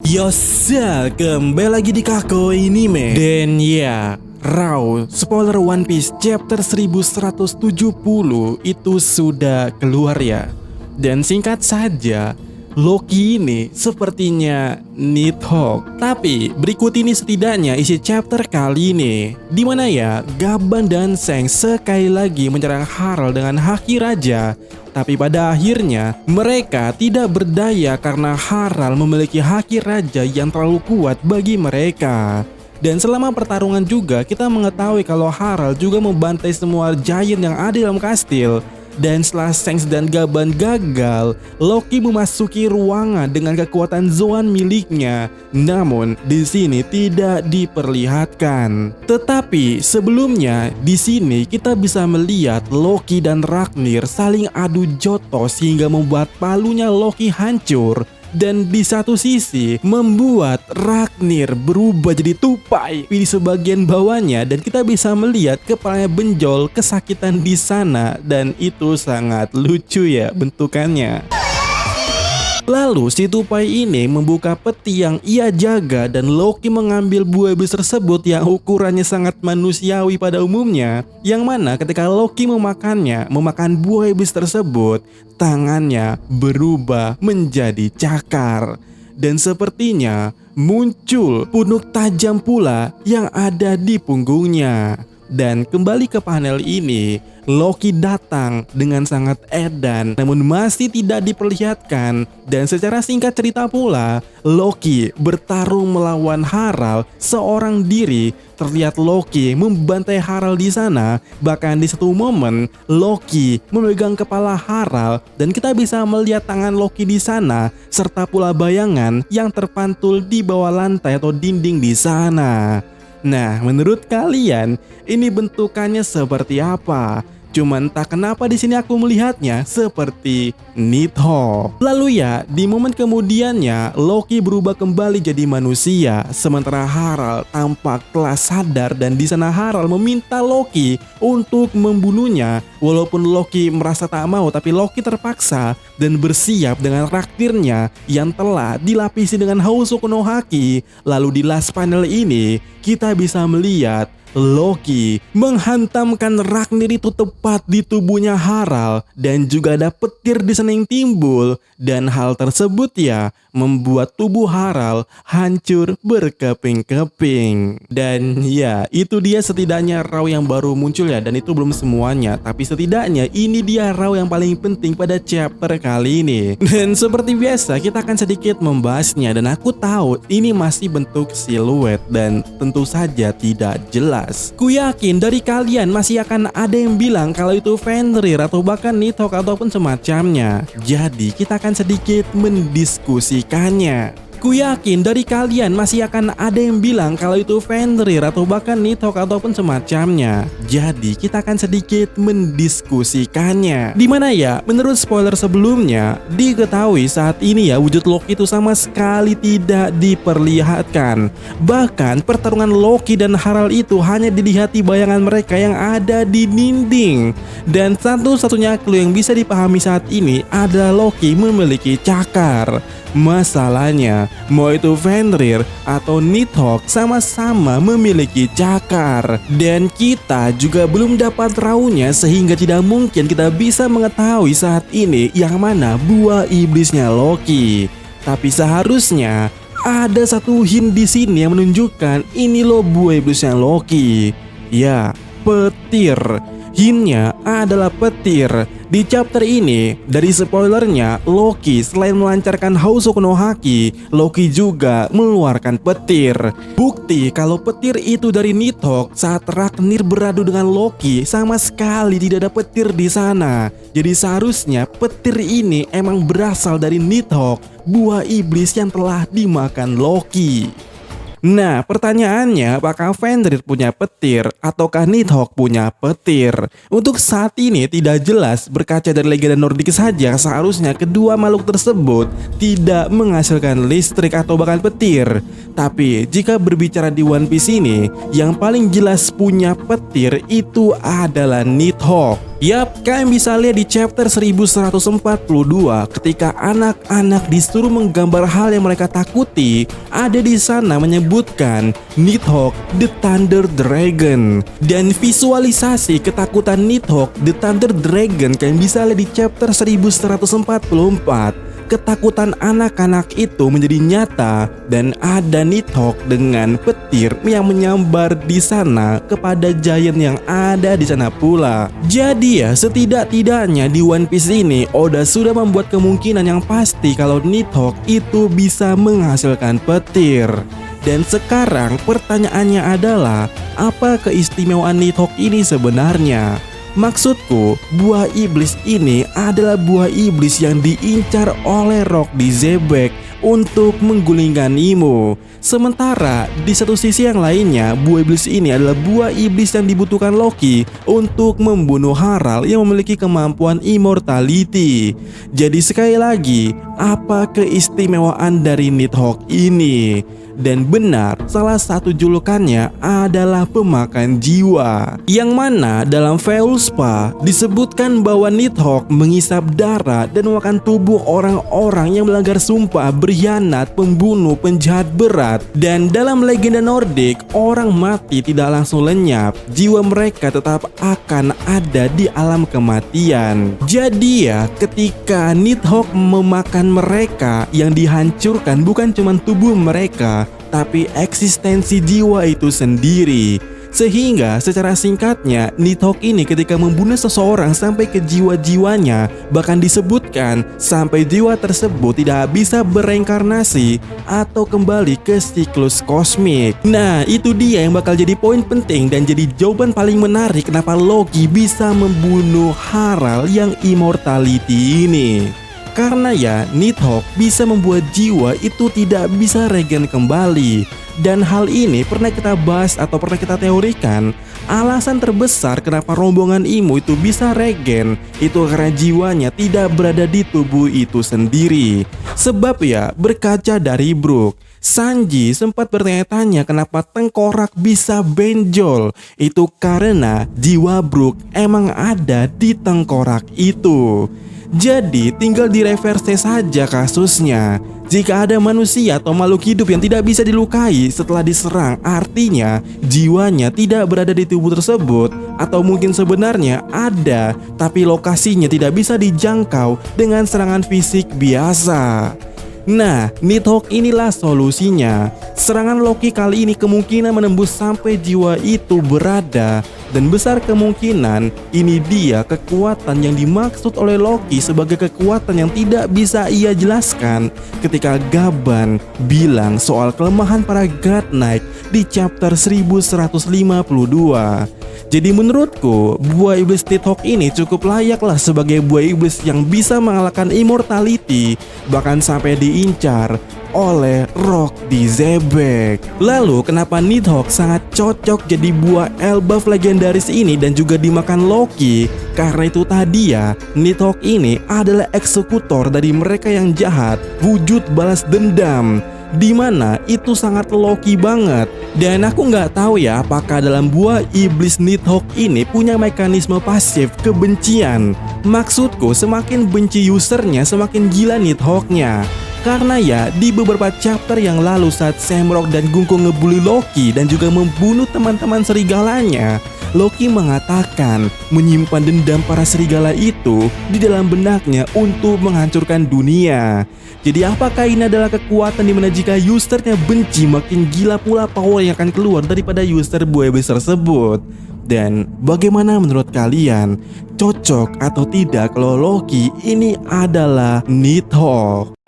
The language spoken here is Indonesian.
Yosa, kembali lagi di Kako Anime. Dan ya, raw, spoiler One Piece chapter 1170 itu sudah keluar ya. Dan singkat saja, Loki ini sepertinya Nighthawk. Tapi berikut ini setidaknya isi chapter kali ini, dimana ya Gaban dan Seng sekali lagi menyerang Harl dengan haki raja. Tapi pada akhirnya mereka tidak berdaya karena Harl memiliki haki raja yang terlalu kuat bagi mereka. Dan selama pertarungan juga kita mengetahui kalau Harl juga membantai semua giant yang ada dalam kastil. Dan setelah Shanks dan Gaban gagal, Loki memasuki ruangan dengan kekuatan Zoan miliknya. Namun di sini tidak diperlihatkan. Tetapi sebelumnya di sini kita bisa melihat Loki dan Ragnir saling adu jotos hingga membuat palunya Loki hancur. Dan di satu sisi membuat Ragnir berubah jadi tupai di sebagian bawahnya, dan kita bisa melihat kepalanya benjol kesakitan di sana, dan itu sangat lucu ya bentukannya. Lalu si tupai ini membuka peti yang ia jaga dan Loki mengambil buah iblis tersebut yang ukurannya sangat manusiawi pada umumnya. Yang mana ketika Loki memakan buah iblis tersebut, tangannya berubah menjadi cakar. Dan sepertinya muncul punuk tajam pula yang ada di punggungnya. Dan kembali ke panel ini, Loki datang dengan sangat edan namun masih tidak diperlihatkan. Dan secara singkat cerita pula, Loki bertarung melawan Harald seorang diri. Terlihat Loki membantai Harald di sana. Bahkan di satu momen Loki memegang kepala Harald dan kita bisa melihat tangan Loki di sana serta pula bayangan yang terpantul di bawah lantai atau dinding di sana. Nah, menurut kalian ini bentukannya seperti apa? Cuman tak kenapa di sini aku melihatnya seperti Nighthawk. Lalu ya, di momen kemudiannya Loki berubah kembali jadi manusia, sementara Harald tampak telah sadar dan di sana Harald meminta Loki untuk membunuhnya. Walaupun Loki merasa tak mau, tapi Loki terpaksa dan bersiap dengan raktirnya yang telah dilapisi dengan Housou no Haki. Lalu di last panel ini kita bisa melihat Loki menghantamkan Ragnir itu tepat di tubuhnya Harald dan juga ada petir di sana yang timbul, dan hal tersebut ya membuat tubuh Harald hancur berkeping-keping. Dan ya itu dia setidaknya raw yang baru muncul ya, dan itu belum semuanya, tapi setidaknya ini dia raw yang paling penting pada chapter kali ini. Dan seperti biasa kita akan sedikit membahasnya, dan aku tahu ini masih bentuk siluet dan tentu saja tidak jelas. Ku yakin dari kalian masih akan ada yang bilang kalau itu Fenrir atau bahkan Nighthawk ataupun semacamnya. Jadi kita akan sedikit mendiskusikannya. Ku yakin dari kalian masih akan ada yang bilang kalau itu Fenrir atau bahkan Nighthawk ataupun semacamnya. Jadi kita akan sedikit mendiskusikannya. Dimana ya, menurut spoiler sebelumnya, diketahui saat ini ya wujud Loki itu sama sekali tidak diperlihatkan. Bahkan pertarungan Loki dan Harald itu hanya dilihati bayangan mereka yang ada di dinding. Dan satu-satunya clue yang bisa dipahami saat ini adalah Loki memiliki cakar. Masalahnya, mau itu Fenrir atau Nighthawk sama-sama memiliki cakar. Dan kita juga belum dapat rawnya sehingga tidak mungkin kita bisa mengetahui saat ini yang mana buah iblisnya Loki. Tapi seharusnya ada satu hint di sini yang menunjukkan ini loh buah iblisnya Loki. Ya, petir. Hintnya adalah petir. Di chapter ini, dari spoilernya, Loki selain melancarkan Housou no Haki, Loki juga mengeluarkan petir. Bukti kalau petir itu dari Nighthawk. Saat Ragnir beradu dengan Loki, sama sekali tidak ada petir di sana. Jadi seharusnya petir ini emang berasal dari Nighthawk, buah iblis yang telah dimakan Loki. Nah, pertanyaannya, apakah Fenrir punya petir ataukah Nighthawk punya petir? Untuk saat ini tidak jelas. Berkaca dari legenda Nordik saja, seharusnya kedua makhluk tersebut tidak menghasilkan listrik atau bahkan petir. Tapi jika berbicara di One Piece ini, yang paling jelas punya petir itu adalah Nighthawk. Yap, kalian bisa lihat di chapter 1142 ketika anak-anak disuruh menggambar hal yang mereka takuti, ada di sana menyebutkan Nidhogg the Thunder Dragon. Dan visualisasi ketakutan Nidhogg the Thunder Dragon kalian bisa lihat di chapter 1144. Ketakutan anak-anak itu menjadi nyata dan ada Nidhogg dengan petir yang menyambar di sana kepada giant yang ada di sana pula. Jadi ya, setidak-tidaknya di One Piece ini Oda sudah membuat kemungkinan yang pasti kalau Nidhogg itu bisa menghasilkan petir. Dan sekarang pertanyaannya adalah, apa keistimewaan Nidhogg ini sebenarnya? Maksudku, buah iblis ini adalah buah iblis yang diincar oleh Rock di Zebek untuk menggulingkan Imo. Sementara di satu sisi yang lainnya, buah iblis ini adalah buah iblis yang dibutuhkan Loki untuk membunuh Harald yang memiliki kemampuan immortality. Jadi sekali lagi, apa keistimewaan dari Nidhogg ini? Dan benar, salah satu julukannya adalah pemakan jiwa. Yang mana dalam Veluspa disebutkan bahwa Nidhogg mengisap darah dan memakan tubuh orang-orang yang melanggar sumpah, berkhianat, pembunuh, penjahat berat. Dan dalam legenda Nordik, orang mati tidak langsung lenyap, jiwa mereka tetap akan ada di alam kematian. Jadi ya, ketika Nidhogg memakan mereka, yang dihancurkan bukan cuma tubuh mereka, tapi eksistensi jiwa itu sendiri. Sehingga secara singkatnya, Nidhogg ini ketika membunuh seseorang sampai ke jiwa-jiwanya, bahkan disebutkan sampai jiwa tersebut tidak bisa bereinkarnasi atau kembali ke siklus kosmik. Nah, itu dia yang bakal jadi poin penting dan jadi jawaban paling menarik kenapa Loki bisa membunuh Harald yang immortality ini. Karena ya, Nidhogg bisa membuat jiwa itu tidak bisa regen kembali. Dan hal ini pernah kita bahas atau pernah kita teorikan. Alasan terbesar kenapa rombongan Imo itu bisa regen itu karena jiwanya tidak berada di tubuh itu sendiri. Sebab ya, berkaca dari Brook, Sanji sempat bertanya-tanya kenapa tengkorak bisa benjol. Itu karena jiwa Brook emang ada di tengkorak itu. Jadi tinggal direverse saja kasusnya. Jika ada manusia atau makhluk hidup yang tidak bisa dilukai setelah diserang, artinya jiwanya tidak berada di tubuh tersebut. Atau mungkin sebenarnya ada, tapi lokasinya tidak bisa dijangkau dengan serangan fisik biasa. Nah, Nidhogg inilah solusinya. Serangan Loki kali ini kemungkinan menembus sampai jiwa itu berada. Dan besar kemungkinan ini dia kekuatan yang dimaksud oleh Loki sebagai kekuatan yang tidak bisa ia jelaskan ketika Gaban bilang soal kelemahan para God Knight di chapter 1152. Jadi menurutku, buah iblis Nidhogg ini cukup layaklah sebagai buah iblis yang bisa mengalahkan immortality, bahkan sampai diincar oleh Rock di Zebek. Lalu kenapa Nidhogg sangat cocok jadi buah Elbaf legendaris ini dan juga dimakan Loki? Karena itu tadi ya, Nidhogg ini adalah eksekutor dari mereka yang jahat, wujud balas dendam, dimana itu sangat Loki banget. Dan aku nggak tahu ya apakah dalam buah iblis Nidhogg ini punya mekanisme pasif kebencian. Maksudku, semakin benci usernya semakin gila Nidhoggnya. Karena ya, di beberapa chapter yang lalu saat Samrock dan Gunko ngebully Loki dan juga membunuh teman-teman serigalanya, Loki mengatakan menyimpan dendam para serigala itu di dalam benaknya untuk menghancurkan dunia. Jadi apakah ini adalah kekuatan dimana jika usernya benci, makin gila pula power yang akan keluar daripada user buah iblis tersebut? Dan bagaimana menurut kalian? Cocok atau tidak kalau Loki ini adalah Nidhogg?